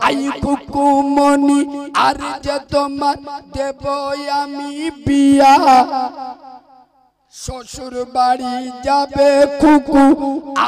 I Kukumoni আর যে তোমার দেব আমি বিয়া শ্বশুর বাড়ি যাবে কুকু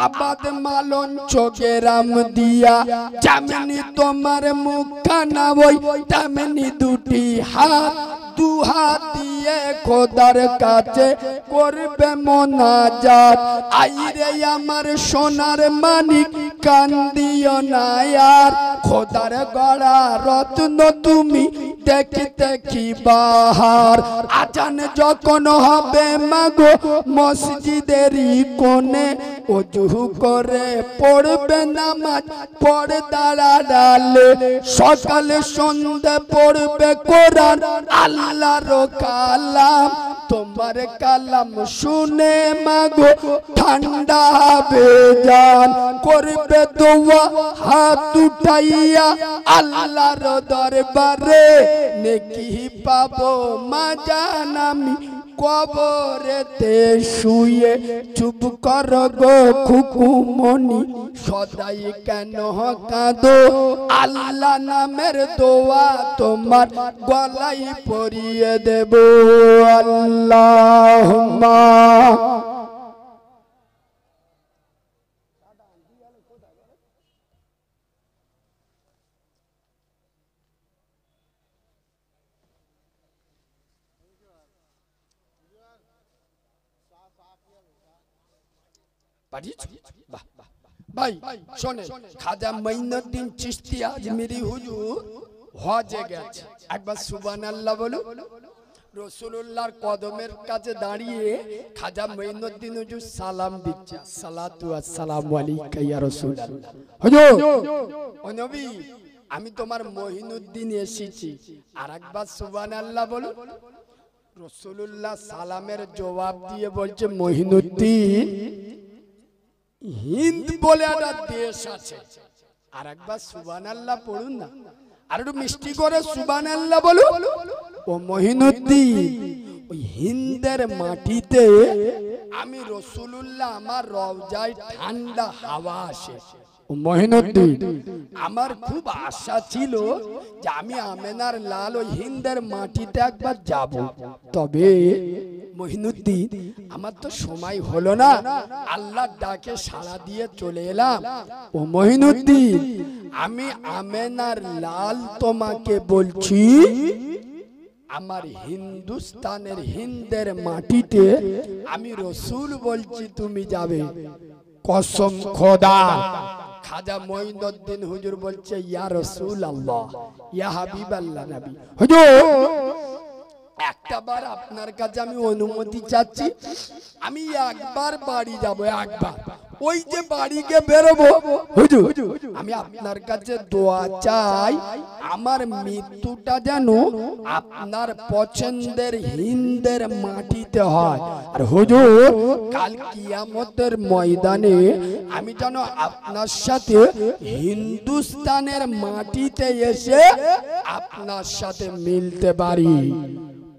আবাদ মালন চোখেরাম দিয়া যেমনি তোমার মুখখানা ওই তেমনি দুটি হাত দুহাত দিয়ে খোদার কাছে করবে মোনাজাত আইরে আমার সোনার মানিক কান্দিও না আর খোদার গড়া রত্ন তুমি দেখতে কি বাহার আজান যখন হবে মাগো মসজিদেরই কোণে ওযু করে পড়বে নামাজ পড়ে দাঁড়ালে সকালে সন্ধ্যা পড়বে কোরআন আল্লাহর কালাম তোমার কালাম শুনে মাগো ঠান্ডা হবে জান করবে দোয়া হাত উঠাইয়া আল্লাহর দরবারে নেকি পাবো মা জান আমি কবরেতে শুয়ে চুপ কর গো খুকুমনি সদাই কেন কাঁদো আল্লাহ নামের দোয়া তোমার গলায় পরিয়ে দেব আল্লাহুম্মা भाई शोने खाजा मঈনুদ্দিন चिश्ती आजमेरी हुजूर हजे गेছে একবার সুবহানাল্লাহ বলো রাসূলুল্লাহর কদমের কাছে দাঁড়িয়ে খাজা মঈনুদ্দিন হুজুর সালাম দিচ্ছে সালাতু আসসালামু আলাইকা ইয়া রাসূলুল্লাহ হুজুর ও নবী আমি তোমার মঈনুদ্দিন এসেছি আরেকবার সুবহানাল্লাহ বলো রাসূলুল্লাহ সালামের জবাব দিয়ে বলছে মঈনুদ্দিন হিন্দ বলে একটা দেশ আছে আরেকবার সুবহানাল্লাহ পড়ুন না আর একটু মিষ্টি করে সুবহানাল্লাহ বলো ও মঈনুদ্দিন ওই হিন্দের মাটিতে আমি রাসূলুল্লাহ আমার রওজায় ঠান্ডা হাওয়া আসে ও মঈনুদ্দিন আমার খুব আশা ছিল যে আমি আমেনার লাল ওই হিন্দের মাটিতে একবার যাব তবে মঈনুদ্দিন আমার তো সময় হলো না আল্লাহর ডাকে সাড়া দিয়ে চলে এলাম ও মঈনুদ্দিন আমি আমেনার লাল তোমাকে বলছি আমার হিন্দুস্তানের হিন্দের মাটিতে আমি রাসূল বলছি তুমি যাবে কসম খোদা খাজা মঈনুদ্দিন হুজুর বলছে ইয়া রাসূলুল্লাহ ইয়া হাবিবাল্লাহ নবী হুজুর একটা বার আপনার কাছে আমি অনুমতি চাচ্ছি আমি একবার বাড়ি যাব একবার ওই যে বাড়িকে বেরোবো হুজুর আমি আপনার কাছে দোয়া চাই আমার মৃত্যুটা যেন আপনার পছন্দের হিন্দের মাটিতে হয় আর হুজুর কাল কিয়ামতের ময়দানে আমি যেন আপনার সাথে হিন্দুস্তানের মাটিতে এসে আপনার সাথে মিলতে পারি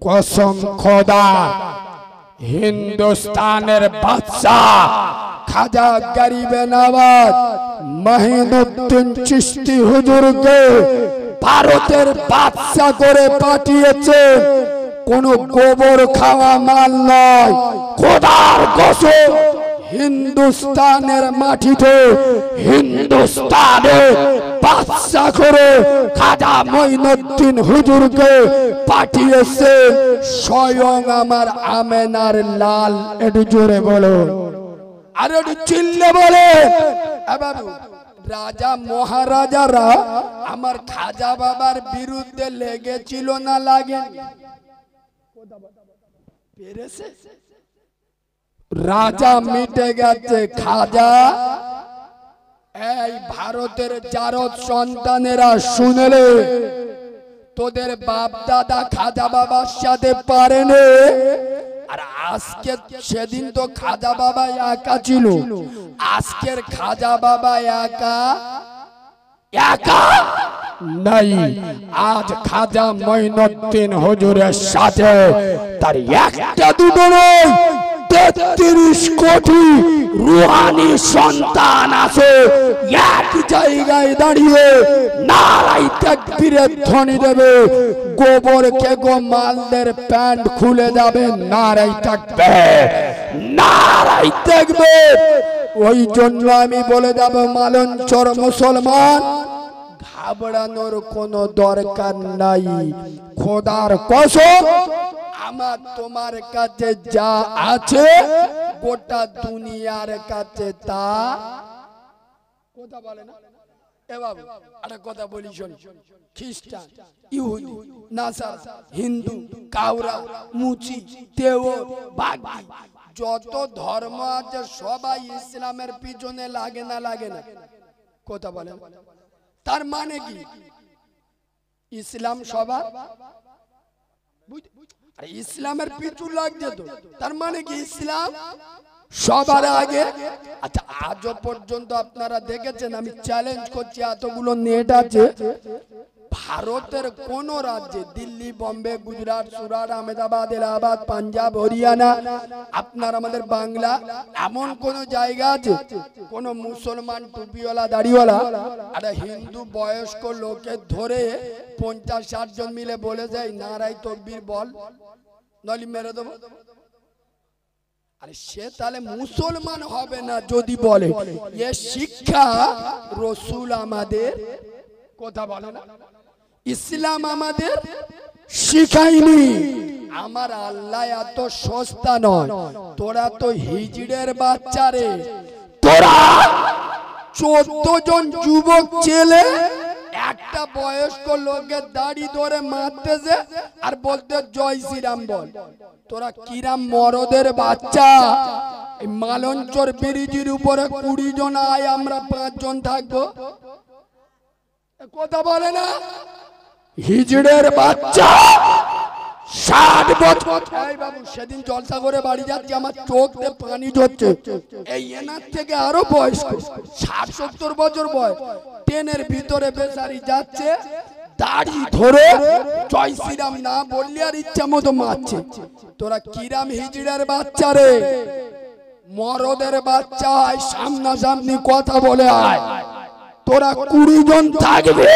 কসম খোদা হিন্দুস্তানের বাদশাহ খাজা গরিবে নওয়াজ মঈনুদ্দিন চিশতি হুজুরকে ভারতের বাদশা করে পাঠিয়েছে কোন গোবর খাওয়া মাল নয় খোদার কসম হিন্দুস্তানের মাটিতে হিন্দুস্তানে বাদশা করে খাজা মঈনুদ্দিন হুজুরকে পাঠিয়েছে স্বয়ং আমার আমেনার লাল একটু জোরে বলো আর একটু চিল্লে বলে বাবু রাজা মহারাজারা আমার খাজা বাবার বিরুদ্ধে লেগেছিল না লাগে পেরেছে রাজা মিটে গেছে খাজা এই ভারতের জারদ সন্তানেরা শুনলে তোদের বাপ দাদা খাজা বাবার সাথে পারেনি আর আজকে সেদিন তো খাজা বাবা একা ছিল আজকের খাজা বাবা একা একা নাই আজ খাজা মঈনুদ্দিন হুজুরের সাথে তার একটা দুটো নয় 33 কোটি রুহানি সন্তান আছে এক জায়গায় দাঁড়িয়ে নারায়ে তাকবীরের ধ্বনি দেবে, গোবর কে গো মালদের প্যান্ট খুলে যাবে। নারায়ে তাকবীর, নারায়ে তাকবীর। ওই জন্য আমি বলে যাব মালঞ্চর মুসলমান, ঘাবড়ানোর কোনো দরকার নাই। খোদার কসম, আমার তোমার কাছে যা আছে গোটা দুনিয়ার কাছে তা। কথা বলে না এ বাবু, একটা কথা বলি শোন। খ্রিস্টান, ইহুদি, নাসারা, হিন্দু, কাউরা, মুচি, দেওর, বাগদি, যত ধর্ম আছে সবাই ইসলামের পিছনে লাগে না লাগে না? কথা বলে। তার মানে কি ইসলাম সবার? আরে ইসলামের পিছু লাগছে তো, তার মানে কি ইসলাম সবার আগে? আচ্ছা, আজও পর্যন্ত আপনারা দেখেছেন, আমি চ্যালেঞ্জ করছি, এতগুলো নেট আছে, ভারতের কোন রাজ্যে, দিল্লি, বোম্বে, গুজরাট, সুরাট, আহমেদাবাদ, এলাহাবাদ, পাঞ্জাব, হরিয়ানা, আপনার আমাদের বাংলা, এমন কোন জায়গা আছে কোন মুসলমান টুপিওয়ালা দাড়িওয়ালা আর হিন্দু বয়স্ক লোকে ধরে 50-60 জন মিলে বলে যায় নারায়ে তাকবীর বল, নলি মেরে দেবো? আরে সে তাহলে মুসলমান হবে না যদি বলে। এ শিক্ষা রসুল আমাদের, কথা বলে না, ইসলাম আমাদের শিখায়নি। আমার আল্লাহ এত সস্তা নয়। তোরা তো হিজড়ের বাচ্চা রে, তোরা 14 জন যুবক ছেলে একটা বয়স্ক লোকের দাড়ি ধরে মারতেছে আর বলতে জয় শ্রীরাম বল। তোরা কিরাম মরদের বাচ্চা। এই মালঞ্চর ব্রিজের উপরে 20 জন আয়, আমরা 5 জন থাকবো। কথা বলে না, হিজড়ের বাচ্চা 60 বছর। এই বাবু, সেদিন জলসা করে বাড়ি যাচ্ছি, আমার চোখে পানি ঝরছে। এই এনার থেকে আরো বয়স্ক, 60-70 বছর বয়স, ট্রেনের ভিতরে বেচারি যাচ্ছে, দাড়ি ধরে জয় শ্রীরাম না বললে আর ইচ্ছা মতো মারছে। তোরা কিরাম হিজড়ের বাচ্চা রে, মরদের বাচ্চা হয়, সামনাসামনি কথা বলে আয়। তোরা 20 জন থাকবে,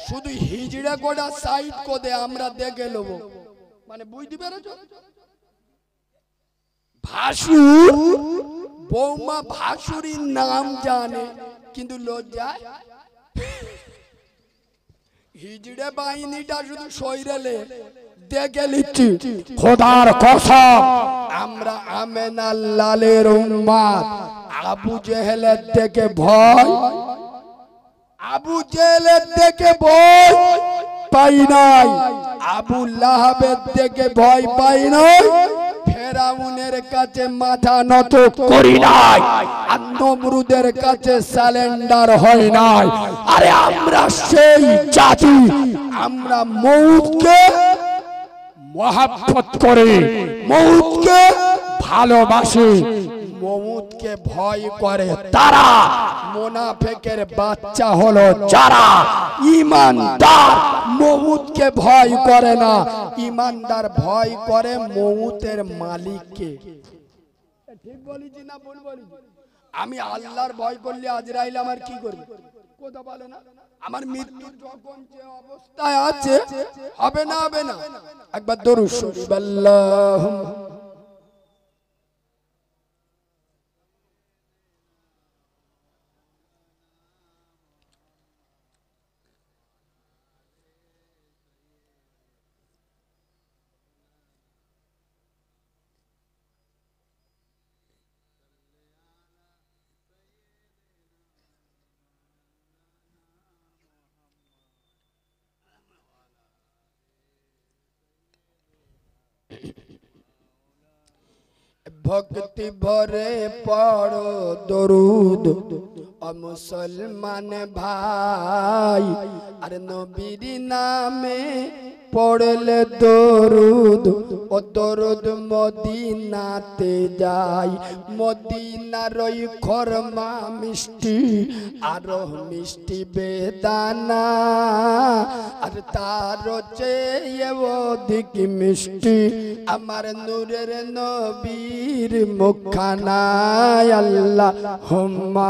শুধু হিজড়ে গোটা সাইড করে আমরা দেখে নেবো, মানে বুঝতে পেরেছো? ভাসুর বৌমা ভাসুরির নাম জানে কিন্তু লজ্জায় হিজড়ে বাহিনীটা শুধু শরীরে দেখে নিচ্ছি। খোদার কসম, আমরা আমেনা লালের উম্মত। আবু জেহেলের দেখে ভয়, আবু জেহেলের দেখে ভয় পাই নাই, আবু লাহাবের দেখে ভয় পাই নাই, ফেরাউনের কাছে মাথা নত করি নাই, আর নমরুদের কাছে সারেন্ডার হয় নাই। আরে আমরা সেই জাতি, আমরা মউতকে মহব্বত করি, মউতকে ভালোবাসি, মউতকে ভয় করে তারা মুনাফিকের বাচ্চা হলো যারা। ঈমানদার মউতকে ভয় করে না, ঈমানদার ভয় করে মউতের মালিককে। ঠিক বলেছি না ভুল বলেছি? আমি আল্লাহর ভয় করলে আজরাইল আমার কি করবে? কথা বলে না, আমার মৃত্যুর যখন যে অবস্থায় আছে হবে না, হবে না? একবার দরুদ শরীফ আল্লাহুম্মা ভক্তি ভরে পড়ো দরুদ ও মুসলমান ভাই, আর নবীর নামে পড়লে দরুদ ও দরুদ মদিনাতে যাই মদিনার ওই খরমা মিষ্টি আরো মিষ্টি বেদানা আর তার চেয়ে অধিক মিষ্টি আমার নূরের নবীর মুখখানা আল্লাহুম্মা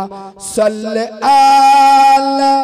সাল্লি আলা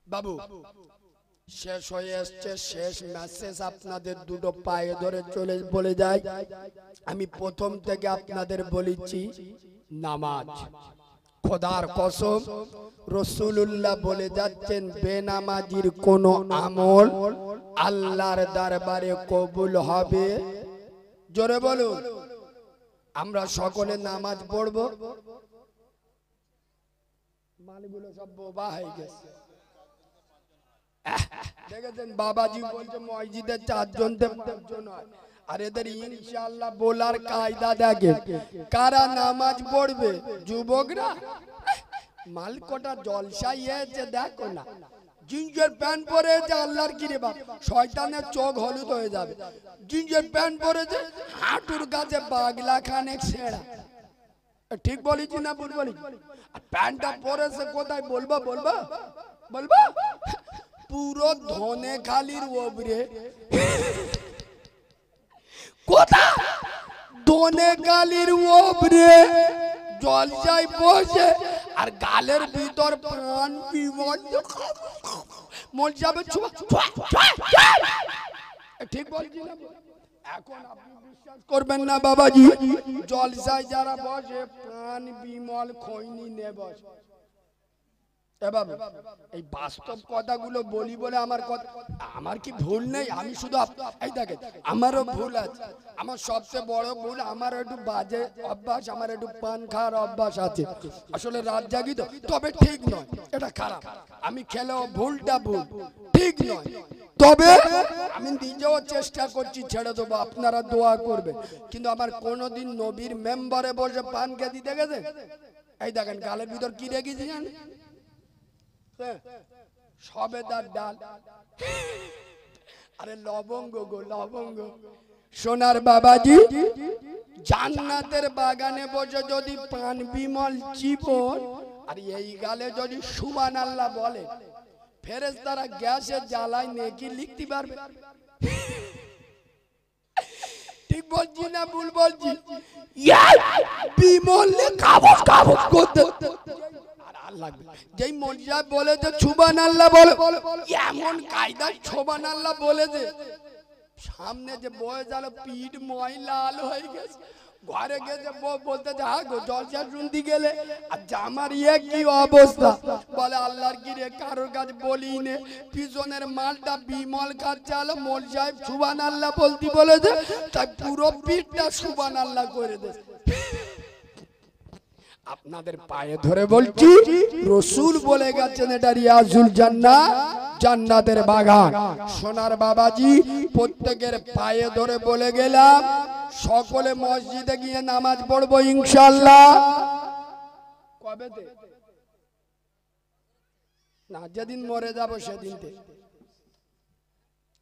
বাবু শেষ হয়ে আসছে শেষ মেসেজ আপনাদের দুটো পায়ে ধরে চলে বলে যায় আমি প্রথম থেকে আপনাদের বলেছি নামাজ খোদার কসম রাসূলুল্লাহ বলে যাচ্ছেন বেনামাজির কোনো আমল আল্লাহর দরবারে কবুল হবে জোরে বলুন আমরা সকলে নামাজ পড়ব মালগুলো সব বোবা হয়ে গেছে দেখেছেন বাবাজি বলছে মসজিদে 4 জন তে 5 জন হয় আর এদের ইনশাআল্লাহ বলার কায়দা দেখে কারা নামাজ পড়বে যুবকরা মালকোটা জলসাই হয়েছে দেখো না জিঞ্জের প্যান্ট পরেছে আল্লাহর কি রে বাপ শয়তানের চোখ হলুদ হয়ে যাবে জিঞ্জের প্যান্ট পরেছে হাঁটুর কাছে বাগলা খানেক ছেঁড়া ঠিক বলেছি না ভুল বলেছি প্যান্টটা পরেছে কোথায় বলবা বলবা বলবা পুরো ধনে খালির ওপরে কোথা ধনে খালির ওপরে জলসায় বসে আর গালের ভিতর প্রাণ বিমল মন যাবে ঠিক বলছি না এখন আপনি বিশ্বাস করবেন না বাবাজি জলসায় যারা বসে প্রাণ বিমল খৈনি নে বসে এই বাস্তব কথাগুলো বলি বলে আমার কি ভুল নেই আমি শুধু এই দেখেন আমারও ভুল আছে আমার সবচেয়ে বড় ভুল আমার একটু বাজে অভ্যাস আমার একটু পান খাওয়ার অভ্যাস আছে আসলে রাত জাগি তো তবে ঠিক নয় এটা খারাপ আমি খেলেও ভুলটা ভুল ঠিক নয় তবে আমি নিজেও চেষ্টা করছি ছেড়ে দেবো আপনারা দোয়া করবেন কিন্তু আমার কোনোদিন নবীর মেম্বারে বসে পান খেতে দেখেছে এই দেখেন গালের ভিতর কি রেখেছি জানেন সবেদার ডাল আরে লবঙ্গ গো লবঙ্গ সোনার বাবাজি জান্নাতের বাগানে বসে যদি পান বিমল চিপন আর এই গালে যদি সুবহানাল্লাহ বলে ফেরেশতারা গ্যাসে জ্বালায় নেকি লিখতে পারবে ঠিক বলছি না ভুল বলছি বিমল কাগজ কাগজ করতে যেই মর্যাদা বলেছে সুবহানাল্লাহ বলে এমন কায়দায় সুবহানাল্লাহ বলেছে সামনে যে বয়ে গেল পিঠ ময়লা লাল হয়ে গেছে ঘরে গেছে বলতে হ্যাঁ গো জলসা শুনতে গেলে আর জামার কি অবস্থা বলে আল্লাহর কি রে কারোর কাছে বলি নে পিছনের মালটা বিমল খাচ্ছে আলো মোল সাহেব সুবহানাল্লাহ বলতে বলেছে তাই পুরো পিঠটা সুবহানাল্লাহ করে দেয় আপনাদের পায়ে ধরে বলছি রাসূল বলে গেছেন এটা রিয়াজুল জান্নাহ জান্নাতের বাগান সোনার বাবাজি প্রত্যেকের পায়ে ধরে বলে গেলাম সকলে মসজিদে গিয়ে নামাজ পড়বো ইনশাআল্লাহ কবে না যেদিন মরে যাব সেদিন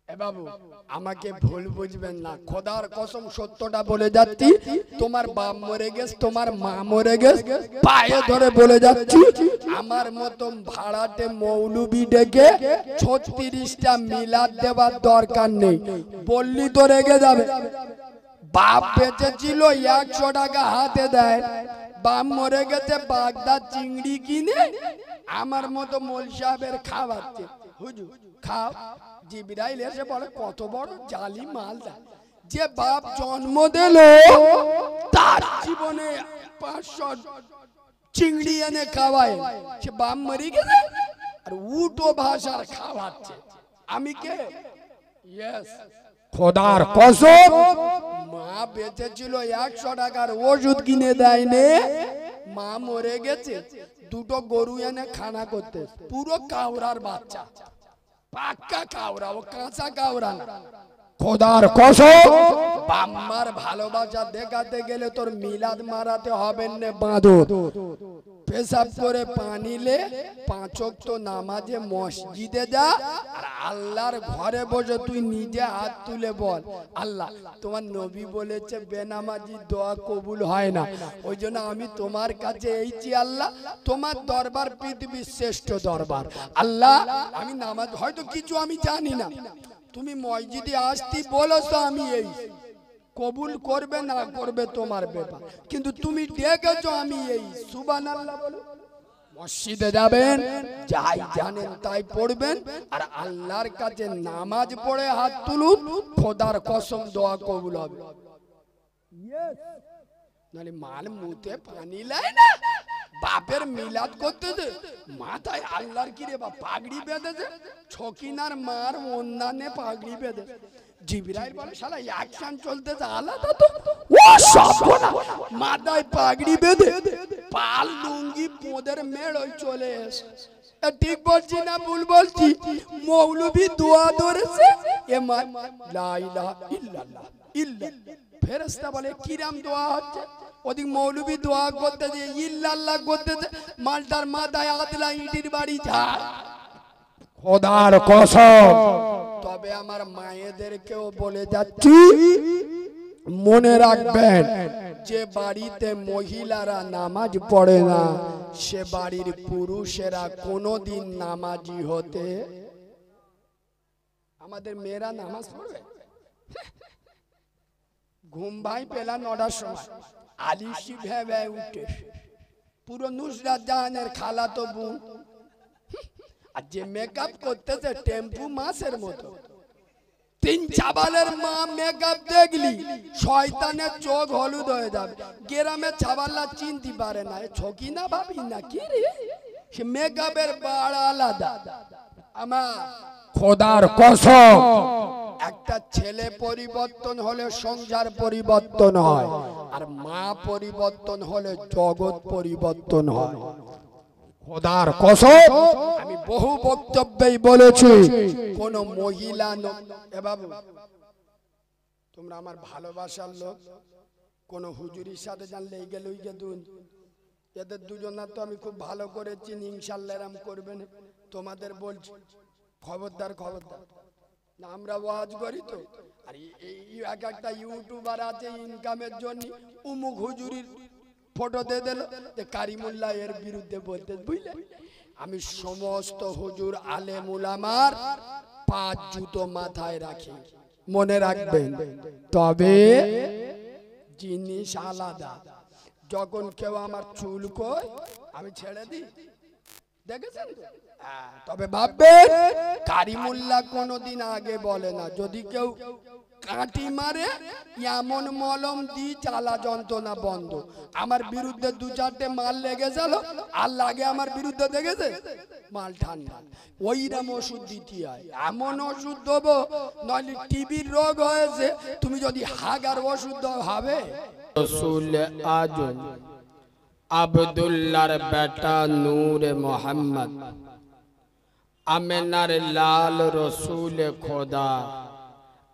এ বাবু আমাকে ভুল বুঝবেন না খোদার কসম সত্যটা বলে যাচ্ছি তোমার বাপ মরে গেছে তোমার মা মরে গেছে পায়ে ধরে বলে যাচ্ছি আমার মতন ভাড়াটে মৌলবি ডেকে 36টা মিলাদ দেওয়ার দরকার নেই বললি তো রেগে যাবে বাপ বেঁচে ছিল 100 টাকা হাতে দেয় বাপ মরে গেছে বাগদা চিংড়ি কিনে আমার মতো মোল সাহেবের খাওয়াচ্ছে হুজুর খাও জিবরাইল এসে বলে কত বড় জালি মালদা যে বাপ জন্ম দিল তার জীবনে 500 চিংড়ি এনে খাওয়ায় সে বাপ মরে গেছে আর উটো ভাষার খাওয়াচ্ছে আমি কে খোদার কসম, মা বেঁচে ছিল 100 টাকার ওষুধ কিনে দেয়নি, মা মরে গেছে, দুটো গরু এনে খানা করতে, পুরো কাউরার বাচ্চা, পাক্কা কাউরা, ও কাঁচা কাউরা না। খোদার কসম, বাম্মার ভালোবাসা দেখাতে গেলে তোর মিলাদ মারাতে হবে না বাঁধো, পেশাব করে পানিলে 5 ওয়াক্ত নামাজে মসজিদে যা, আর আল্লাহর ঘরে বসে তুই নিজে হাত তুলে বল, আল্লাহ তোমার নবী বলেছে বেনামাজি দোয়া কবুল হয় না, ওই জন্য আমি তোমার কাছে এইছি আল্লাহ, তোমার দরবার পৃথিবীর শ্রেষ্ঠ দরবার, আল্লাহ আমি নামাজ হয়তো কিছু আমি জানি না, তুমি মসজিদে আসতি বলেছো, আমি এই কবুল করবে না করবে তোমার ব্যাপার, কিন্তু তুমি ডেকেছো আমি এই, সুবহানাল্লাহ বলো। মসজিদে যাবেন, যাই জানেন তাই পড়বেন, আর আল্লাহর কাছে নামাজ পড়ে হাত তুলুন, খোদার কসম দোয়া কবুল হবে। নালে মাল মুতে পানি লাই না, বাপের মিলাদ করতেছে, মাথায় আল্লাহর কি রে বা পাগড়ি বেঁধেছে, ছকিনার মার অন্যান্য পাগড়ি বেঁধে, জিবরাইল বলে শালা অ্যাকশন চলতেছে আলাদা তো, ও সবনা মাথায় পাগড়ি বেঁধে পাল লুঙ্গি পোদের মেড় ওই চলে এসে, ঠিক বলছি না ভুল বলছি? মৌলভী দোয়া ধরেছে, এ মা লা ইলাহা ইল্লাল্লাহ ইল্লাল্লাহ, ফেরেশতা বলে কিরাম দোয়া হচ্ছে, ওদিক মৌলভী দোয়া করতে দিয়ে ইল্লাল্লাহ করতে, মালটার মাথায় আদলা ইটির বাড়ি ঝাড়। খোদার কসম, তবে আমার মায়েদেরকেও বলে যাচ্ছি, মনে রাখবেন, যে বাড়িতে মহিলারা নামাজ পড়ে না, সে বাড়ির পুরুষেরা কোনোদিন নামাজি হতে, আমাদের মেয়েরা নামাজ পড়বে, ঘুম ভাই পেলা 9টার সময়, আলিশি ভেবে উঠে, পুরো নুসরাত জাহানের খালা তো বোন, আর যে মেকআপ করতেছে টেম্পু মাসের মতো, 3 চাবালের মা মেকআপ দেখলি শয়তানের চোখ হলুদ হয়ে যাবে, গ্রামে চাবাল্লা চিনতে পারে না, ছকি না ভাবি না কি রে, সে মেকআপের বাড়া আলাদা। আমার খোদার কসম, একটা ছেলে পরিবর্তন হলে সংসার পরিবর্তন হয়, আর মা পরিবর্তন হলে জগৎ পরিবর্তন হয়। খোদার কসম, আমি বহু বক্তব্যেই বলেছি, কোন মহিলা এ বাবু তোমরা আমার ভালোবাসার লোক, কোন হুজুরির সাথে জানলে এই গেল এদের দুজনা তো আমি খুব ভালো করে চিনি, ইনশাআল্লাহ এরম করবেন, তোমাদের বলছি খবরদার খবরদার না, আমরা ওয়াজ করি তো, আর এই এক একটা ইউটিউবার আছে ইনকামের জন্য উমুক হুজুরির ফটো দিয়ে দিল যে কারিমুল্লাহ এর বিরুদ্ধে বলতে, বুঝলে? আমি সমস্ত হুজুর আলেম উলামার 5 জুতো মাথায় রাখি, মনে রাখবেন, তবে জিনিস আলাদা। যখন কেউ আমার চুল কই আমি ছেড়ে দিই, দেখেছেন? তবে ভাববেন কারিমুল্লাহ কোনোদিন আগে বলে না, যদি কেউ কাঁটি মারে এমন মলম দি জ্বালা যন্ত্রণা বন্ধ, আমার বিরুদ্ধে 2-4টে মাল লেগে গেল, আর লাগে আমার বিরুদ্ধে দেখেছে মাল ঠান্ডা, ওইরকম ওষুধ দিতে হয়, এমন ওষুধ দেবো নইলে টিবির রোগ হয়েছে, তুমি যদি হাগার ওষুধ দাও হবে। রসুল আজম আব্দুল্লাহর বেটা নূর মোহাম্মদ, আমেনার লাল রসুল খোদা,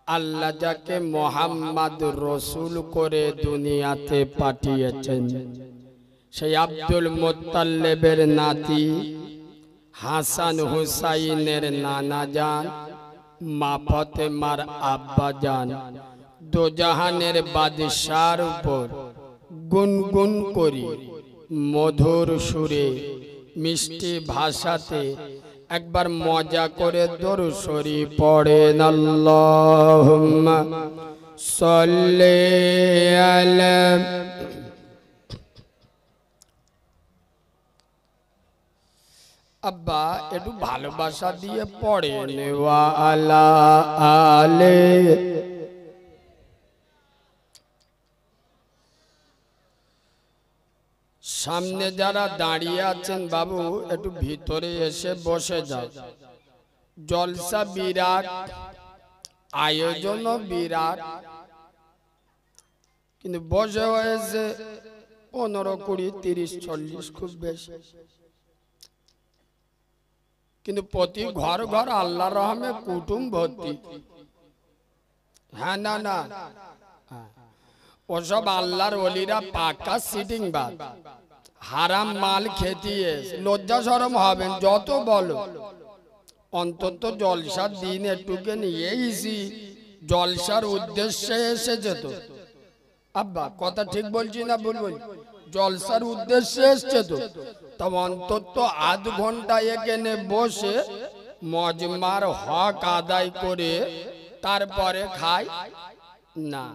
আল্লাহ যাকে মোহাম্মদ রসুল করে দুনিয়াতে পাঠিয়েছেন, সেই আব্দুল মুত্তালিবের নাতি হাসান হুসাইনের নানা জান, মা ফাতেমার আব্বা জান, দোজাহানের বাদশার উপর গুনগুন করি মধুর সুরে মিষ্টি ভাষাতে একবার মজা করে দরুদ শরীফ পড়েন, আল্লাহুম্মা সাল্লি আলা। আব্বা একটু ভালোবাসা দিয়ে পড়েন, ওয়া আলা আলে। সামনে যারা দাঁড়িয়ে আছেন বাবু একটু ভিতরে এসে বসে যাও, জলসা বিরাট, আয়োজন বিরাট, কিন্তু বসে হয়েছে 15, 20, 30, 40, খুব বেশি। কিন্তু প্রতি ঘর ঘর আল্লাহর রহমে কুটুম ভর্তি। হ্যাঁ, না না, ওসব আল্লাহর ওলিরা পাকা সিটিং বাদ, হারাম মাল খেতিয়ে লজ্জা শরম হবেন যত বলো। অন্তত জলসার দিন একটুকে নিয়েইছি, জলসার উদ্দেশ্যে এসেছে তো। আব্বা কথা ঠিক বলছি না ভুল বলছি? জলসার উদ্দেশ্যে এসছে তো, তবে অন্তত আধ ঘন্টা এখানে বসে মজমার হক আদায় করে তারপরে খাই না।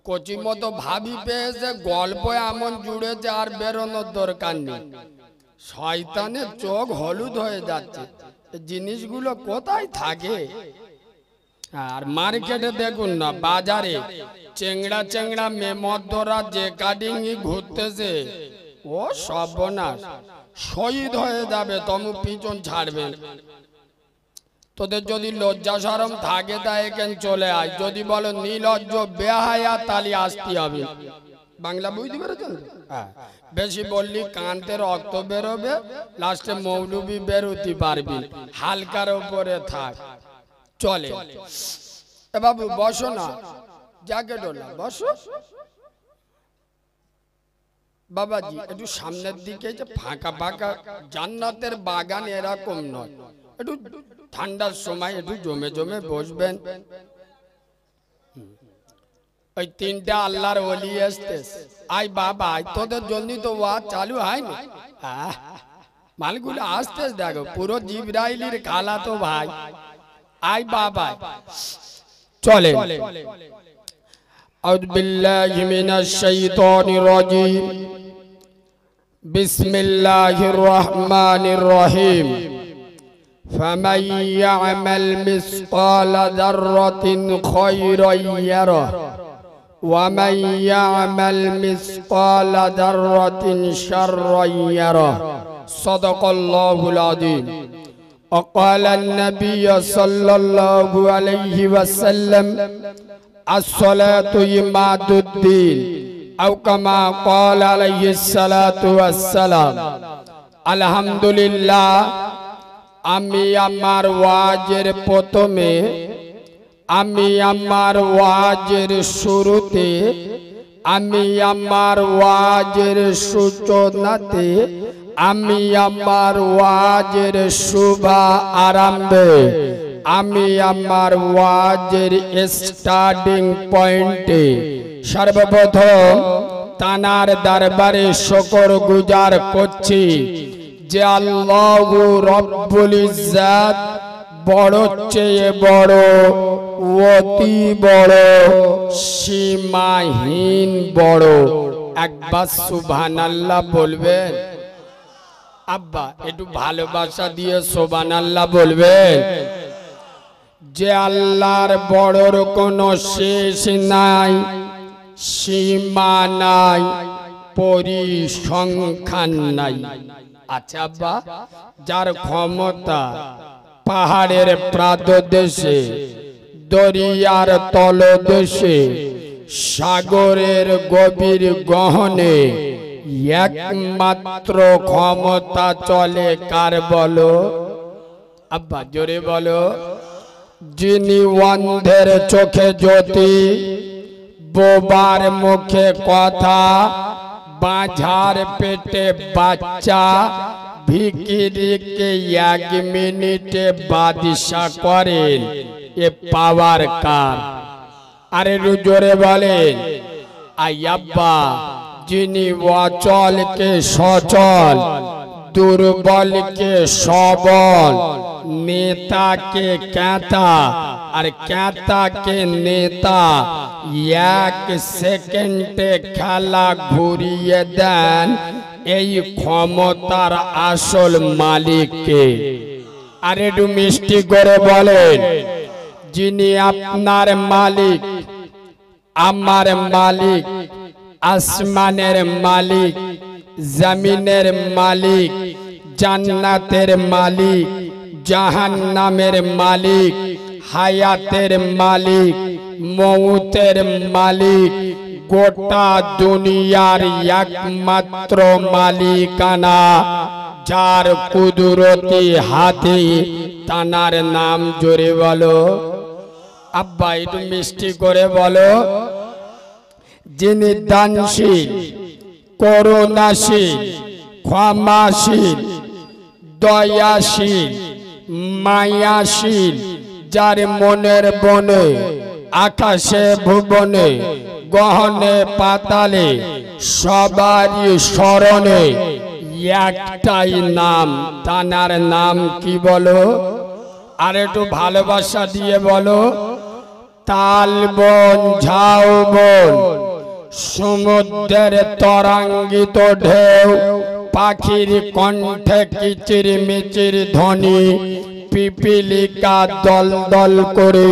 কচি মতো ভাবি পেয়েছে, গল্প এমন জুড়েছে আর বেরোনোর দরকার নেই। শয়তানের চোখ হলুদ হয়ে যাচ্ছে। জিনিসগুলো কোথায় থাকে? আর মার্কেটে দেখুন না, বাজারে চেংড়া চেংড়া মেমদরা যে কাটিং ঘুরতেছে, ও সর্বনাশ, শহীদ হয়ে যাবে, তমু পিছন ছাড়বেন। তোদের যদি লজ্জা শরম থাকে তা এখানে চলে আয়, যদি বলো নির্লজ্জ বেহায়া তালি আসতে হবে। বাংলা বুঝতে পেরেছেন? হ্যাঁ, বেশি বললি কান্তে রক্ত বেরোবে, লাস্টে মৌলবি বেরোতে পারবি। হালকার উপরে থাক, চলে। এ বাবু বসো না, জ্যাকেট না, বসো। বাবাজি একটু সামনের দিকে, যে ফাঁকা ফাঁকা জান্নাতের বাগান এরকম নয়, একটু ঠান্ডার সময় একটু জমে জমে বসবেন। ওই 3টা আল্লাহর ওলি আসতে, আই বাবা তোদের জন্য তো ওয়াজ চালু হয়নি। মালগুলো আসতে দেখো, পুরো জিবরাইলের খালা তো ভাই। আই বাবা চলে। আউযু বিল্লাহি মিনাশ শাইতানির রাজীম, বিসমিল্লাহির রহমানির রহিম। فمن يعمل مثقال ذرة خيرا يره ومن يعمل مثقال ذرة شرا يره صدق الله العظيم. وقال النبي صلى الله عليه وسلم الصلاة عماد الدين أو كما قال عليه الصلاة والسلام. الحمد لله, আমি আমার ওয়াজের প্রথমে, আমি আমার ওয়াজের শুরুতে, আমি আমার ওয়াজের সূচনাতে, আমি আমার ওয়াজের শুভ আরম্ভে, আমি আমার ওয়াজের স্টার্টিং পয়েন্টে সর্বপ্রথম তানার দরবারে শুকর গুজার করছি যে আল্লাহু রব্বুল ইজ্জাত বড় চেয়ে বড়, অতি বড়, সীমাহীন বড়। একবার সুবহানাল্লাহ বলবেন? আব্বা একটু ভালোবাসা দিয়ে সুবহানাল্লাহ বলবেন। যে আল্লাহর বড়র কোনো শেষ নাই, সীমা নাই, পরিসংখ্যান নাই। আচ্ছা আব্বা, যার ক্ষমতা পাহাড়ের প্রান্তদেশে, দরিয়ার তলদেশে, সাগরের গভীর গহনে একমাত্র ক্ষমতা চলে কার বলো? আব্বা জোরে বলো। যিনি অন্ধের চোখে জ্যোতি, বোবার মুখে কথা, বাঁঝার পেটে বাচ্চা, ভিখিরিকে 1 মিনিটে বাদশা করেন, এ পাওয়ার কার? আরে জোরে বলেন। আই আব্বা, যিনি অচলকে সচল, দুর্বলকে সবল, নেতাকে ক্যাতা আর ক্যাতাকে নেতা 1 সেকেন্ডে খেলা ঘুরিয়ে দেন, এই ক্ষমতার আসল মালিককে। আর একটু মিষ্টি করে বলেন। যিনি আপনার মালিক, আমার মালিক, আসমানের মালিক, জমিনের মালিক, জান্নাতের মালিক, জাহান্নামের মালিক, হায়াতের মালিক, মৌতের মালিক, গোটা দুনিয়ার একমাত্র মালিকানা, যার কুদরতি হাতে, তানার নাম জোরে বলো। আব্বা একটু মিষ্টি করে বলো। যিনি দানশীল, করুণাশীল, ক্ষমাশীল, দয়াশীল, মায়াশীল, যার মনের বনে, আকাশে ভুবনে, গহনে পাতালে, সবারই স্মরণে একটাই নাম, তানার নাম কি বলো? আর একটু ভালোবাসা দিয়ে বলো। তালবন ঝাউবন, সমুদ্রের তরঙ্গিত ঢেউ, পাখির কণ্ঠে কিচির মিচির ধ্বনি, পিপিলিকা দল দল করে,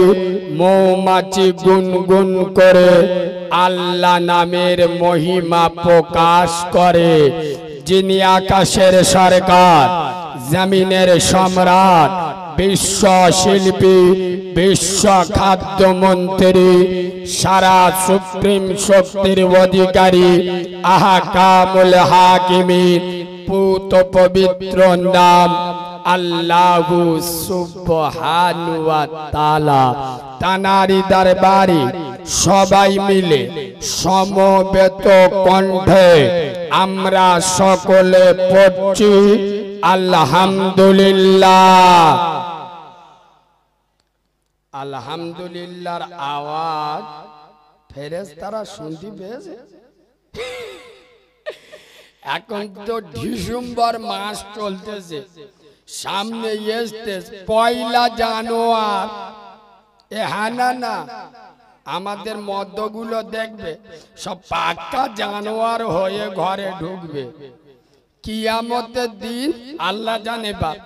মৌমাছি গুনগুন করে আল্লাহ নামের মহিমা প্রকাশ করে। যিনি আকাশের সরকার, জমিনের সম্রাট, বিশ্ব শিল্পী, বিশ্ব খাদ্যমন্ত্রী, সারা সুপ্রিম শক্তির অধিকারী, আহকামুল হাকিমিন, পুত পবিত্র নাম আল্লাহু সুবহানাহু ওয়া তাআলা। তানারি দরবারে সবাই মিলে সমবেত কণ্ঠে আমরা সকলে পড়ছি আলহামদুলিল্লাহ। আলহামদুলিল্লাহর আওয়াজ ফেরেশতারা শুনতে পেয়েছে। এখন তো ডিসেম্বর মাস চলতেছে, সামনে এসতে পয়লা জানুয়ার। হানা না, আমাদের মদ্যগুলো দেখবে সব পাক্কা জানোয়ার হয়ে ঘরে ঢুকবে। কিয়ামতের দিন আল্লাহ জানে বাপ,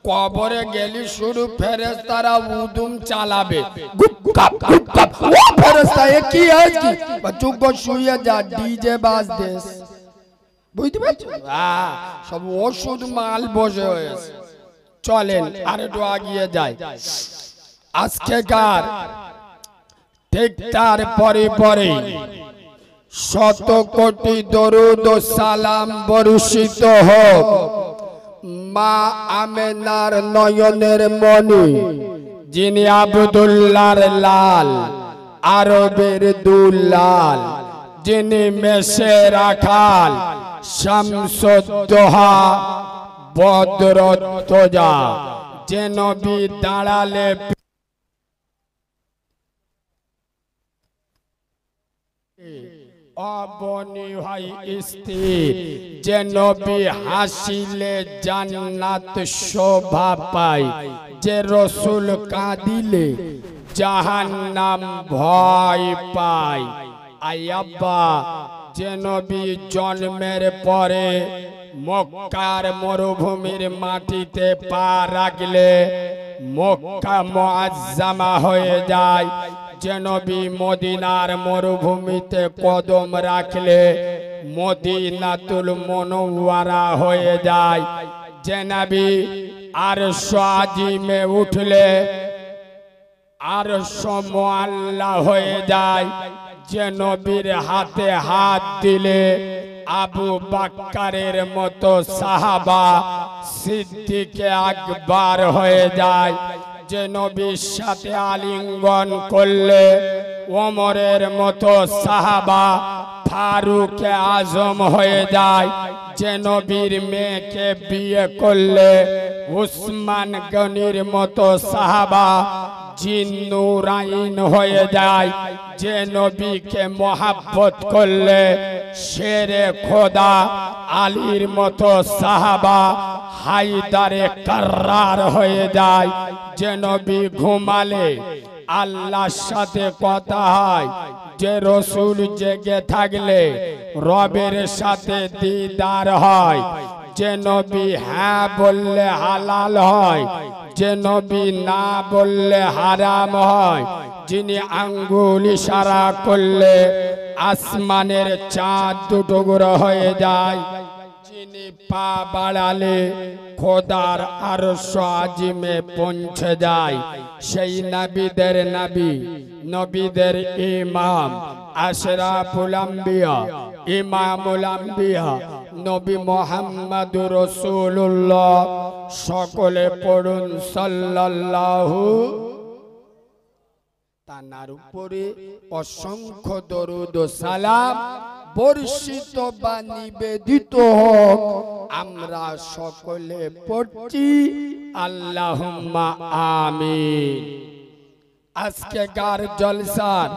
কবরে গেলি শুরু ফেরেশতারা উদুম চালাবে। ফেরেশতা এ কি আছে? চুপ শুয়ে যা, ডিজে বাজতে। বুঝতে পারছো? সব ওষুধ মাল বসে হয়েছে। চলেন আর একটু আগিয়ে যাই। আজকেকার ঠিক তার পরে পরে শত কোটি দরুদ ও সালাম বর্ষিত হোক মা আমেনার নয়নের মণি, যিনি আব্দুল্লাহর লাল, আরবের দুলাল, যিনি মেসে রাখাল, শামসুদ্দোহা, বদরুদ্দোজা, যে নবী দাঁড়ালে অবনি হয় স্থির, যে নবী হাসিলে জান্নাত শোভা পায়, যে রসুল কাঁদিলে জাহান্নাম ভয় পায়। আয়াব্বা, যে নবী জন্মের পরে মক্কার মরুভূমির মাটিতে পা রাখলে মক্কা মুআজ্জামা হয়ে যায়, যে নবী মদিনার মরুভূমিতে কদম রাখলে মদিনাতুল মুনাওয়ারা হয়ে যায়, যে নবী আরশ আজিমে উঠলে আরশ মুআল্লা হয়ে যায়, যে নবীর হাতে হাত দিলে আবু বাক্কারের মতো সাহাবা সিদ্দিকে আকবার হয়ে যায়, যে নবীর সাথে আলিঙ্গন করলে ওমরের মতো সাহাবা ফারুকে আজম হয়ে যায়, যে নবীর মেয়েকে বিয়ে করলে উসমান গনির মতো সাহাবা জিন্নুরাইন হয়ে যায়, যে নবীকে মোহাব্বত করলে শেরে খোদা আলীর মতো সাহাবা হায়দারে কাররার হয়ে যায়, যে নবী ঘুমালে আল্লাহর সাথে কথা হয়, যে রসুল জেগে থাকলে রবের সাথে দিদার হয়, যে নবী হ্যাঁ বললে হালাল হয়, যে নবী না বললে হারাম হয়, যিনি আঙ্গুল ইশারা করলে আসমানের চাঁদ দুটুকরো হয়ে যায়, যিনি পা বাড়ালে খোদার আরশ আজিমে পৌঁছে যায়। সেই নবীদের নবী, নবীদের ইমাম, আশরাফুল আম্বিয়া, ইমামুল আম্বিয়া নবী মুহাম্মদুর রাসূলুল্লাহ। সকলে পড়ুন সাল্লাল্লাহু। তার উপরে অসংখ্য দরুদ ও সালাম বর্ষিত বা নিবেদিত হোক। আমরা সকলে পড়ছি আল্লাহুম্মা আমিন। আজকে গার জলসার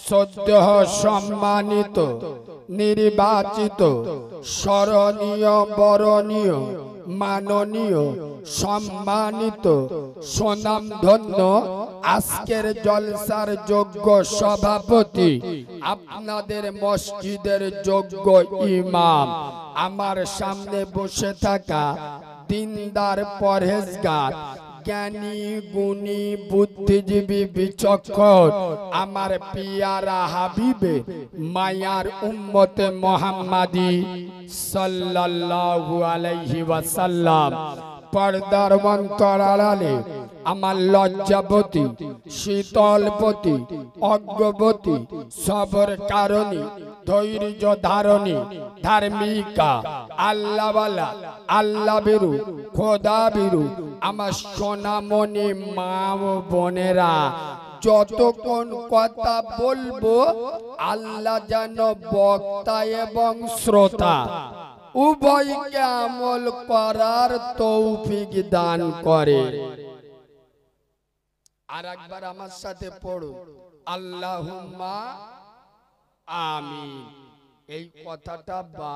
সদ্য সম্মানিত, নির্বাচিত, স্মরণীয়, বরণীয়, মাননীয়, সম্মানিত, সুনামধন্য আজকের জলসার যোগ্য সভাপতি, আপনাদের মসজিদের যোগ্য ইমাম, আমার সামনে বসে থাকা দিনদার, পরহেজগার, জ্ঞানী, গুণী, বুদ্ধিজীবী, বিচক্ষণ আমার পিয়ারা হাবিবে মায়ার উম্মতে মুহাম্মাদি সাল্লাল্লাহু আলাইহি ওয়াসাল্লাম। পর্দার অন্তর আড়ালে আমার লজ্জাবতী, শীতলবতী, অজ্ঞবতী, সবর কারণী, ধৈর্য ধারণী, ধার্মিকা, আল্লাহওয়ালা, আল্লাহ বিরু, খোদা বিরু আমার সোনামণি মা ও বোনেরা, যতক্ষণ কথা বলবো আল্লাহ যেন বক্তা এবং শ্রোতা উভয়কে আমল করার তৌফিক দান করে। আর একবার আমার সাথে পড়ো আল্লাহুম্মা আমিন। এই কথাটা বা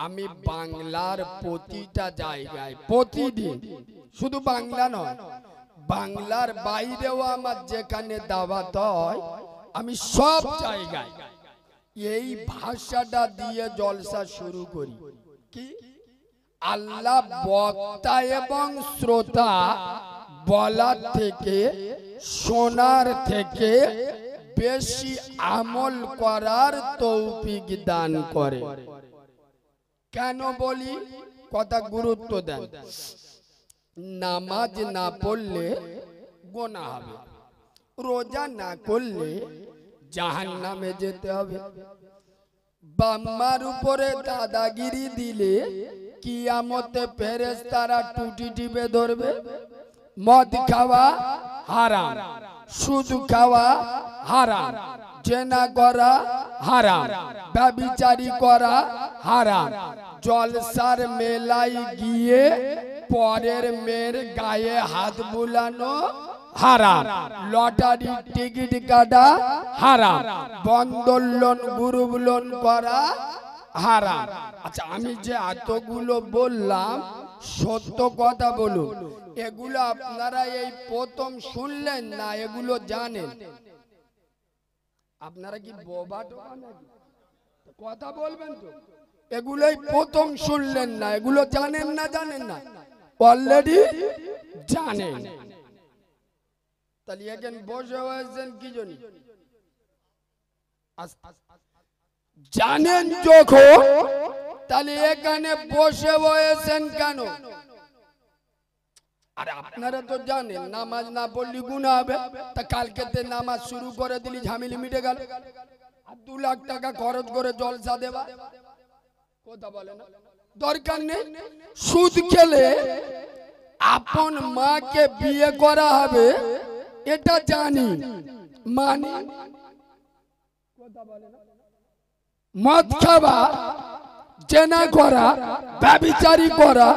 আমি বাংলার প্রতিটা জায়গায় প্রতিদিন, শুধু বাংলা নয়, বাংলার বাইরেও আমার যেখানে দাওয়াত হয় আমি সব জায়গায় এই ভাষাটা দিয়ে জলসা শুরু করি। কি আল্লাহ বক্তা এবং শ্রোতা বলার থেকে, শোনার থেকে বেশি আমল করার তৌফিক দান করে। কেন বলি? কথা গুরুত্ব দেন। নামাজ না পড়লে গোনা হবে, রোজা না করলে জাহান্নামে যেতে হবে, বাম্মার উপরে দাদাগিরি দিলে কিয়ামতে ফেরেশতারা টুটি টিপে ধরবে, মদ খাওয়া হারাম, সুদ খাওয়া হারাম, জেনা করা হারাম, ব্যভিচারী করা হারাম, জলসার মেলায় গিয়ে পরের মেয়ের গায়ে হাত বুলানো হারাম, লটারি টিকিট কাটা হারাম, বন্ধন লোন, গ্রুপ লোন করা হারাম। আচ্ছা, আমি যে এতগুলো বললাম সত্য কথা বলুন, এগুলো আপনারা এই প্রথম শুনলেন না? এগুলো জানেন? আপনারা কি বোবা টোবা নাকি? কথা বলবেন তো। এগুলোই প্রথম শুনলেন না? এগুলো জানেন না? জানেন না? অলরেডি জানেন। তাহলে এখানে বসে হয়েছেন কি জন্য? জানেন যখন, তাহলে এখানে বসে হয়েছেন কেন? আর আপনারা তো জানেন নামাজ না পড়লে গুনাহ হবে। তা কালকে নামাজ শুরু করে দিলি, ঝামেলি মিটে গেল। আর 2 লাখ টাকা খরচ করে জলসা দেবা, কথা বলে না? দরকার নেই। সুদ খেলে আপন মাকে বিয়ে করা হবে এটা জানি, মানি, কথা বলে না? মদ খাওয়া, জেনা করা, ব্যভিচারী করা,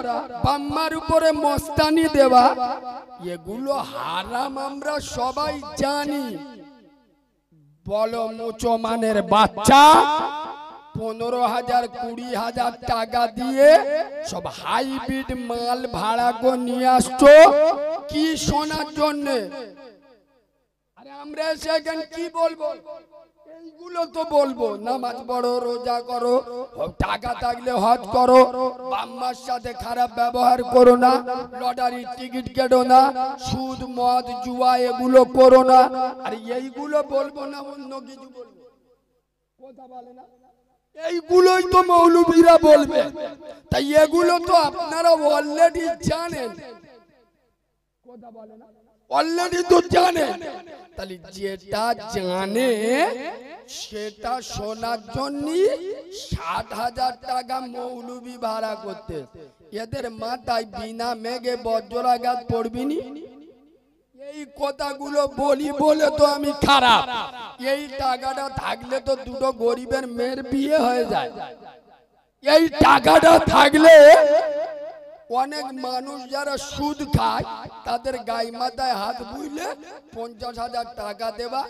বাম্মার উপরে মস্তানি দেওয়া, এগুলো হারাম আমরা সবাই জানি। বলো মুসলমানের বাচ্চা 15,000 20,000 টাকা দিয়ে সব হাইব্রিড মাল ভাড়া করে নিয়ে আসছো কি শোনার জন্য? আরে আমরা সেখানে কি বলবো? এইগুলো তো বলবো, নামাজ পড়ো, রোজা করো, টাকা থাকলে হজ করো, বাম্মার সাথে খারাপ ব্যবহার করো না, লটারির টিকিট কেটো না, সুদ মদ জুয়া এগুলো করো না। আর এইগুলো বলবো না, অন্য কিছু বলবো, কথা বলে না? এইগুলোই তো মৌলবীরা বলবে, তাই এগুলো তো আপনারা অলরেডি জানেন, অলরেডি তো জানেন। তাহলে যেটা জানে সেটা শোনার জন্য 7,000 টাকা মৌলবী ভাড়া করতে, এদের মাথায় বিনা মেঘে বজ্রাঘাত পড়বিনি। এই কথাগুলো বলি বলে তো আমি খারাপ, এই টাকাটা থাকলে তো দুটো গরিবের মেয়ের বিয়ে হয়ে যায়। এই টাকাটা থাকলে অনেক মানুষ যারা সুদ খায় তাদের গায়ে মাথায় হাত বুইলে 50,000 টাকা দেবা,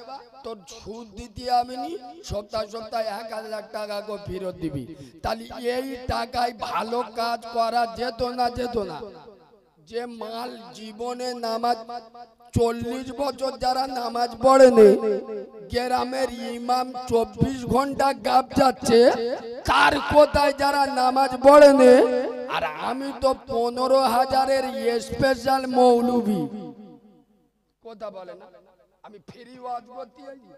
তোর সুদ দিতে আমি নি, সপ্তাহে সপ্তাহে 1,000 টাকা করে ফেরত দিবি। তাহলে এই টাকায় ভালো কাজ করা যেত না, যেত না। যে মাল জীবনে নামাজ 40 বছর যারা নামাজ পড়েনি, গ্রামের ইমাম 24 ঘন্টা গাব যাচ্ছে, তার কোথায় যারা নামাজ পড়েনি, আর আমি তো 15,000-এর স্পেশাল মৌলবী। কথা বলে না, আমি ফ্রি ওয়াজ করতে আইছি।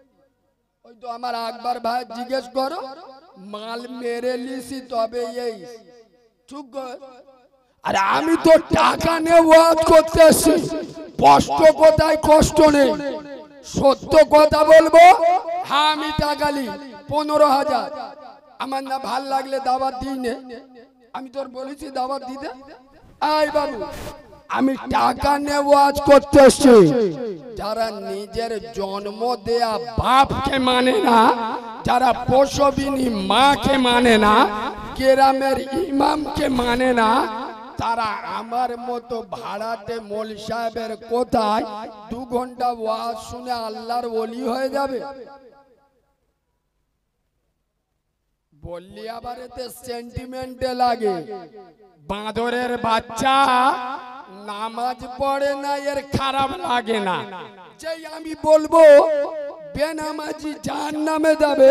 ওই তো আমার আকবর ভাই জিজ্ঞেস করো, মাল মেরে লিসি তবে এই চুপ কর। আর আমি তো টাকা নিয়ে ওয়াজ করতে আসছি, কষ্ট কোথায় কষ্ট নেই, সত্য কথা বলবো। হ্যাঁ আমি টাকা নি 15,000, আমার না ভাল লাগলে দাওয়াত দিই নে, আমি তোর বলেছি দাওয়াত দিতে। আই বাবু, আমি টাকা নিয়ে ওয়াজ করতে আসছি। যারা নিজের জন্ম দেয়া বাপকে মানে না, যারা প্রসবিনী মাকে মানে না, গ্রামের ইমামকে মানে না, তারা আমার মতো ভাড়াটে মৌল সাহেবের কোথায় 2 ঘন্টা ওয়াজ শুনে আল্লাহর ওলি হয়ে যাবে? বললি আবার এতে সেন্টিমেন্টে লাগে। বাঁদরের বাচ্চা নামাজ পড়ে না, এর খারাপ লাগে না। যেই আমি বলবো বেনামাজি জাহান্নামে যাবে,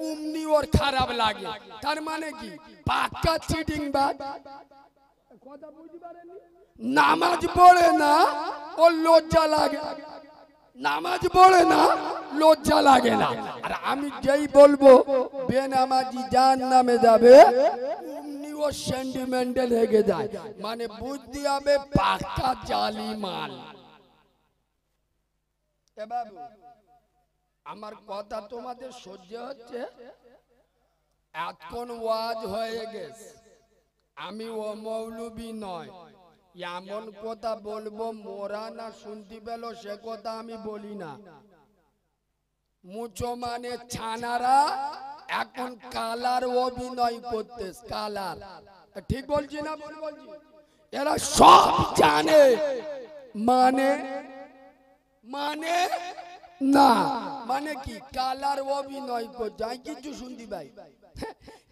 অমনি ওর খারাপ লাগে। তার মানে কি? পাক্কা চিটিং বাজ। নামাজ পড়ে না, ওর লজ্জা লাগে। নামাজ পড়ে না, লজ্জা লাগে না। আর আমি যেই বলবো বেনামাজি জাহান্নামে যাবে, অমনি ও সেন্টিমেন্টে লেগে যায়। মানে বুদ্ধি হবে পাক্কা জালি মাল। এ বাবু, আমার কথা তোমাদের সহ্য হচ্ছে? এখন ওয়াজ হয়ে গেছে, আমি ও মৌলবী নয়। এমন কথা বলবো মোরা না শুনতে পেল সে কথা আমি বলি না। মুচো মানে ছানারা এখন কালার অভিনয় করতে, কালার। ঠিক বলছি না? বলছি এরা সব জানে, মানে মানে না, মানে কি কালার অভিনয় করছে। আমি কিছু শুনতে পাই,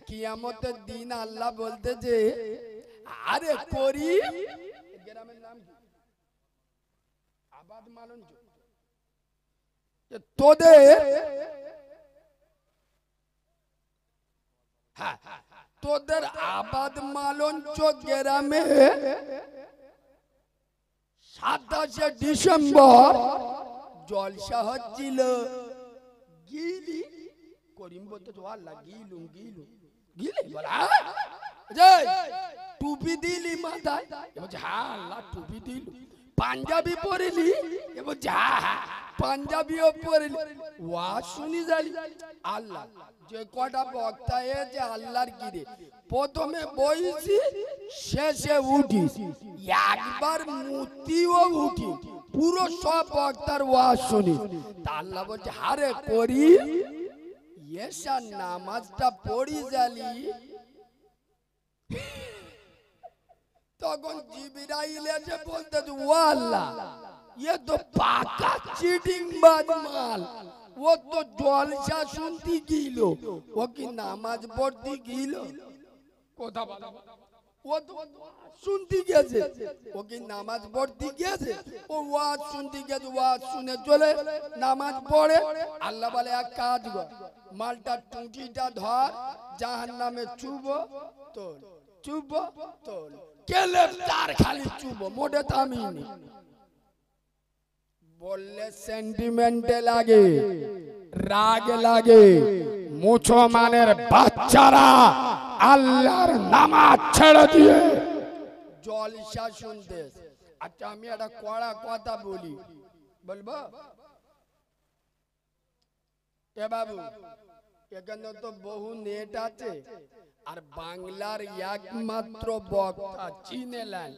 কিয়ামতের দিন আল্লাহ বলতে যে আরে করি, গ্রামের নাম কি? আবাদ মালঞ্চ। তোদের তোদের আবাদ মালঞ্চ গ্রামে 27শে ডিসেম্বর জলসা হচ্ছিল। গিলি করিম বলতে তো আল্লাহ গিলুম গিলুম গিলে বলা টুপি দিলি মাথায়, হ্যাঁ আল্লাহ টুপি দিল। পাঞ্জাবি পরিলি, হ্যাঁ পাঞ্জাবিও পরিলি। ওয়াজ শুনি যালি আল্লাহ যে কটা বক্তা যে আল্লাহর গিরে, প্রথমে বইছি শেষে উঠি, একবার মূর্তিও উঠি, পুরো সব বক্তার ওয়াজ শুনি। তা আল্লাহ বলছে হারে করি এসা নামাজটা পড়ি যালি। তখন জিবরাইল এসে বলতে ও আল্লাহ ये तो पाका चीटिंग बाज माल, वो तो जलसा सुनती गिलो, वो की नामाज पढ़ती गिलो। कोथा बोला वो तो सुनती গেছে, ও কি নামাজ পড়তে গেছে? ও ওয়াজ শুনতে গেছে, ওয়াজ শুনে চলে নামাজ পড়ে। আল্লাহ বলে এক কাজ কর, মালটা টুটিটা ধর, জাহান্নামে চুবো তোল, চুবো তোল, কেলে তার খালি চুবো, মোটে থামিনি। বললে সেন্টিমেন্টে লাগে, রাগ লাগে, মুসলমানের বাচ্চারা আল্লাহর নামাজ ছেড়ে দিয়ে জলসা শুনতে। আচ্ছা আমি একটা কড়া কথা বলি, বলবো? এ বাবু, এখানে তো বহু নেট আছে, আর বাংলার একমাত্র বক্তা চিনেলেন,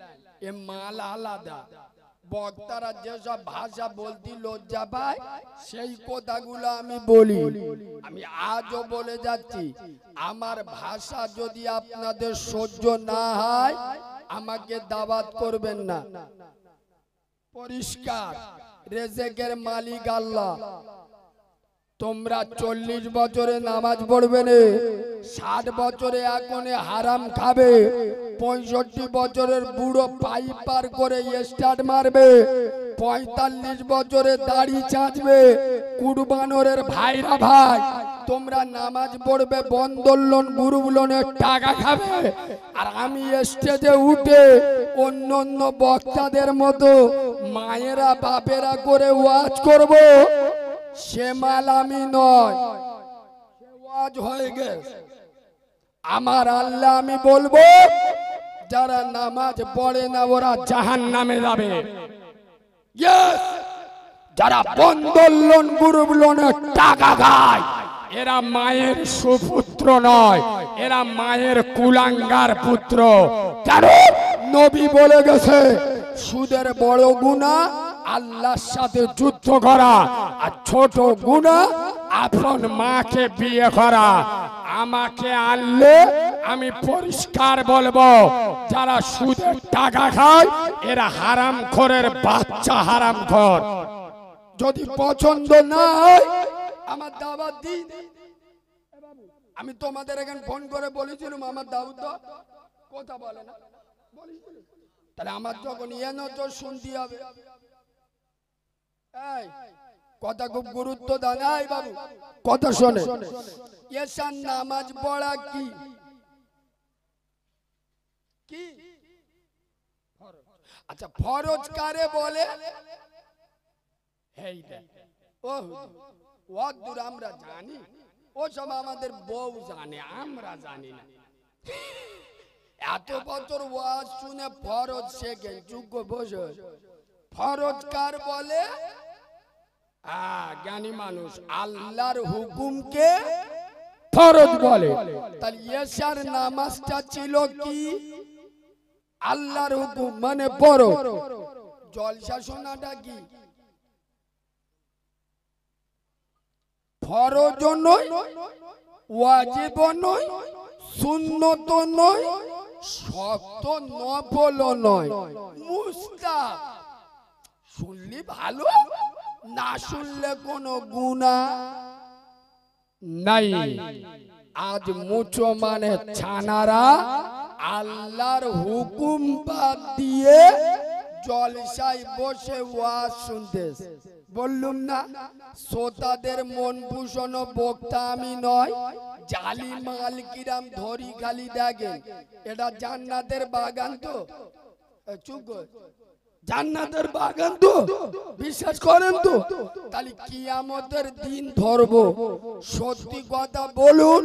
এ মাল আলাদা। বক্তারা যেসব ভাষা বলতে লজ্জা পায় সেই কথাগুলো আমি বলি। আমি আজও বলে যাচ্ছি, আমার ভাষা যদি আপনাদের সহ্য না হয় আমাকে দাওয়াত করবেন না। পরিষ্কার, রেজেকের মালিক আল্লাহ। তোমরা 40 বছরে নামাজ পড়বে না, 60 বছরে এখনে হারাম খাবে, 65 বছরের বুড়ো পাইপ পার করে স্টার্ট মারবে, 45 বছরে দাড়ি চাঁচবে। কুরবানোরের ভাইরা ভাই, তোমরা নামাজ পড়বে, বন্ধন লোন গ্রুপ লোনের টাকা খাবে, আর আমি স্টেজে উঠে অন্য অন্য বক্তাদের মতো মায়েরা বাপেরা করে ওয়াজ করব। সে মাল আমি নয়, ওয়াজ হয়ে গেছে। আমার আল্লাহ আমি বলবো, যারা নামাজ পড়ে না ওরা জাহান্নামে যাবে। যারা বন্ধন লোন গ্রুপ লোনের টাকা খায় এরা মায়ের সুপুত্র নয়, এরা মায়ের কুলাঙ্গার পুত্র। কেন? নবী বলে গেছে, সুদের বড় গুনাহ আল্লাহর সাথে যুদ্ধ করা, আর ছোট গুনাহ আপন মাকে বিয়ে করা। আমাকে আনলে আমি পরিষ্কার বলবো, যারা সুদের টাকা খায় এরা হারামখোরের বাচ্চা, হারামখোর। যদি পছন্দ না হয় আমার দাওয়াত দিন। আমি তোমাদের এখানে ফোন করে বলেছিলাম আমার দাওয়াত কথা বলে না, তাহলে আমার যখন তো শুনতে হবে। কথা খুব গুরুত্ব দেন। বাবু কথা শোনে, এসার নামাজ পড়া কি কি? আচ্ছা ফরজ কারে বলে? ও দূর আমরা জানি, ও সব আমাদের বউ জানে, আমরা জানি না। এত বছর ওয়াজ শুনে ফরজ শেখে যোগ্য বসে। ফরজ কার বলে? জ্ঞানী মানুষ আল্লাহর হুকুমকে ফরজ বলে। তাহলে এশার নামাজটা ছিল কি? আল্লাহর হুকুম মানে ফরজ। জলসা শোনাটা কি? ফরজ নয়, ওয়াজিব নয়, সুন্নত নয়, শর্ত নফল নয়, মুস্তাহাব। শুনলি ভালো, না শুনলে কোনো গুনাহ নাই। আজ মুসলমানের ছানারা আল্লাহর হুকুম বাদ দিয়ে জলসায় বসে ওয়াজ শুনতেছে। বললুম না, শ্রোতাদের মন ভূষণ বক্তা আমি নয়। জালি মাল কিরাম ধরি খালি দেখেন, এটা জান্নাতের বাগান তো। চুপ, জান্নাতের বাগান তো, বিশ্বাস করেন তো? তাহলে কিয়ামতের দিন ধরবো। সত্যি কথা বলুন,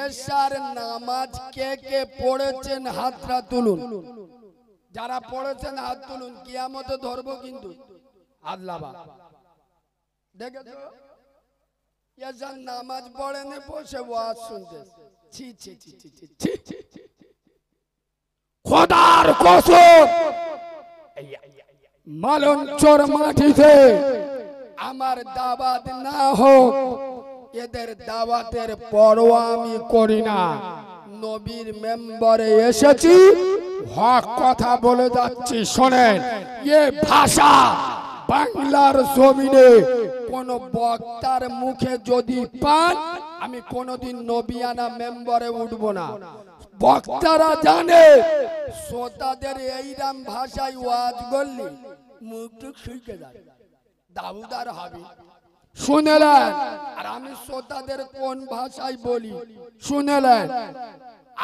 এশার নামাজ কে কে পড়েছেন হাতটা তুলুন। যারা পড়েছেন হাত তুলুন, কিয়ামতে ধরবো কিন্তু। আল্লাহ দেখেছো, এশার নামাজ পড়েনি, বসে ওয়াজ শুনতে। ছি ছি ছি ছি ছি ছি, খোদার কসম, মালঞ্চর মাটিতে আমার দাওয়াত না হোক, এদের দাওয়াতের পরোয়া আমি করি না। নবীর মেম্বারে এসেছি, হক কথা বলে যাচ্ছি। শোনেন, এ ভাষা বাংলার জমিনে কোন বক্তার মুখে যদি পান, আমি কোনদিন নবিয়ানা মেম্বারে উঠব না। বক্তারা জানে শ্রোতাদের এইরাম ভাষায় ওয়াজ করলে মুখ শুইকে যাবে, দাউদার হবে। শুনেলেন? আর আমি শ্রোতাদের কোন ভাষায় বলি শুনেলেন?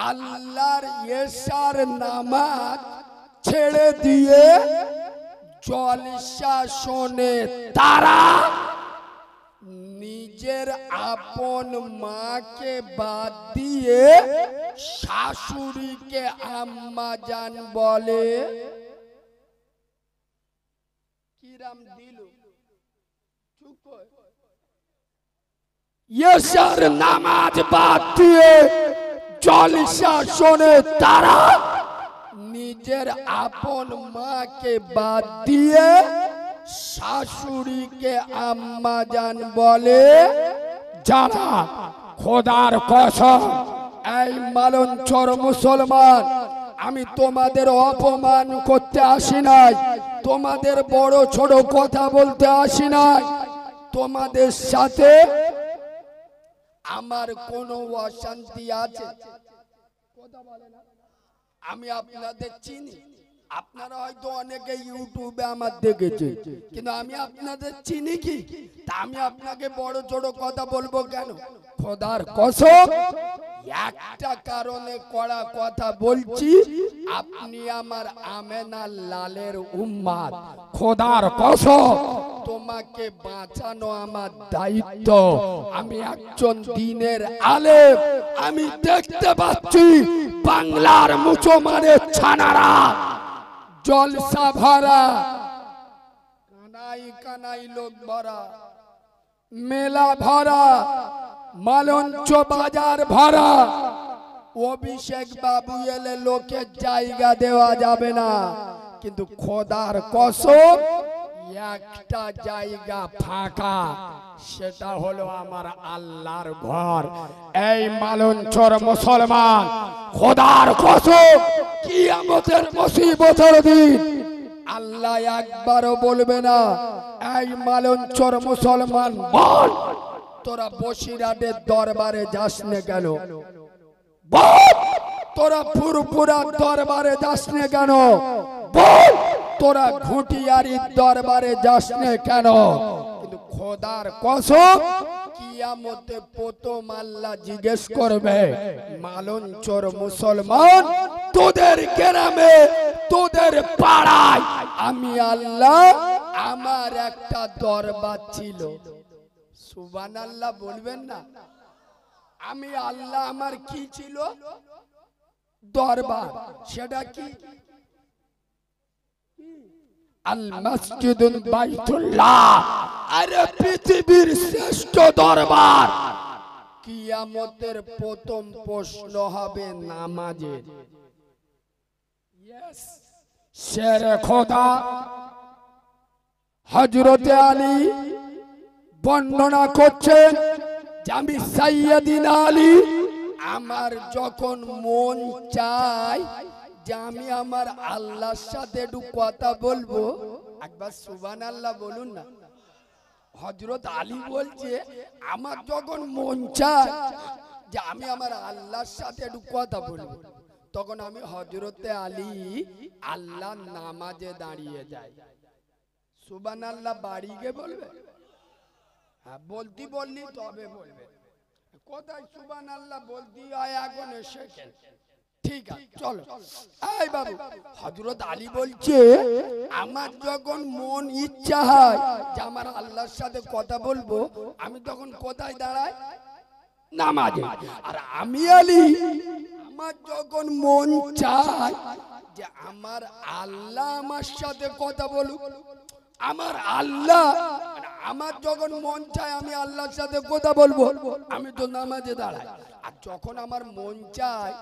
আল্লাহর এশার নামাজ ছেড়ে দিয়ে জলসা শোনে তারা, নিজে নিজের আপন মাকে বাদ দিয়ে শাশুড়িকে আম্মা জান বলে। কিরাম দিল ইশার নামাজ বাদ দিয়ে জলসা শোনে তারা, নিজের আপন মাকে বাদ দিয়ে শাশুড়িকে আম্মা জান বলে যারা। খোদার কসম, এই মালঞ্চর মুসলমান, আমি তোমাদের অপমান করতে আসি নাই, তোমাদের বড় ছোট কথা বলতে আসি নাই, তোমাদের সাথে আমার কোনো অশান্তি আছে? আমি আপনাদের চিনি, আপনারা হয়তো অনেকে ইউটিউবে আমার দেখেছে, কিন্তু আমি আপনাদের চিনি কি? তা আমি আপনাকে বড় ছোট কথা বলবো কেন? খোদার কসম, একটা কারণে কড়া কথা বলছি, আপনি আমার আমেনা লালের উম্মাত। খোদার কসম, তোমাকে বাঁচানো আমার দায়িত্ব। আমি একজন দ্বীনের আলেম, আমি দেখতে পাচ্ছি বাংলার মুসলমানের ছানারা জলসা ভরা, কানাই কানাই লোক ভরা, মেলা ভরা, মালঞ্চ বাজার ভরা। অভিষেক বাবু এলে লোকের জায়গা দেওয়া যাবে না, কিন্তু খোদার কসম একটা জায়গা ফাঁকা, সেটা হলো আমার আল্লাহর ঘর। এই মালঞ্চর মুসলমান, খোদার কসম, কিয়ামতের মুসিবতের দিন আল্লাহ একবারও বলবে না, এই মালঞ্চর মুসলমান বল, তোরা বসিরহাটের দরবারে যাস না কেন? বল, তোরা ফুরফুরার দরবারে যাস না কেন? বল, তোরা ঘুটিয়ারির দরবারে যাস না কেন? কিন্তু খোদার কসম, কিয়ামতে প্রথম আল্লাহ জিজ্ঞেস করবে, মালঞ্চর মুসলমান, তোদের গ্রামে তোদের পাড়ায় আমি আল্লাহ আমার একটা দরবার ছিল। সুবহানাল্লাহ বলবেন না? আমি আল্লাহ আমার কি ছিল? দরবার। সেটা কি? আল মসজিদুল বাইতুল্লাহ, আরে পৃথিবীর শ্রেষ্ঠ দরবার। কিয়ামতের প্রথম প্রশ্ন হবে নামাজের। শেরে খোদা হযরতে আলী বর্ণনা করছেন যে আমি সাইয়্যিদিনা আলী, আমার যখন মন চায় যে আমি আমার আল্লাহর সাথে একটু কথা বলবো, একবার সুবহানাল্লাহ বলুন না। হযরত আলী বলছে আমার যখন মন চায় যে আমি আমার আল্লাহর সাথে একটু কথা বলবো, তখন আমি হযরতে আলী আল্লাহর নামাজে দাঁড়িয়ে যাই। সুবহানাল্লাহ বাড়ি গিয়ে বলবে? হ্যাঁ, বলতি বললি তবে বলবে। কোথায় সুবহানাল্লাহ বলতি হয় এখন শেখেন। ঠিক আছে, চলো। এই বাবু, হযরত আলী বলছে আমার যখন মন ইচ্ছা হয় যে আমার আল্লাহর সাথে কথা বলবো, আমি তখন কোথায় দাঁড়াই? নামাজে। আর আমি আলী, আমার যখন মন চায় যে আমার আল্লাহ আমার সাথে কথা বলুক, আমার আল্লাহ, আমার যখন মন চায় আমি আল্লাহর সাথে কথা বলবো, আমি তো নামাজে দাঁড়াই। আর যখন আমার মন চায়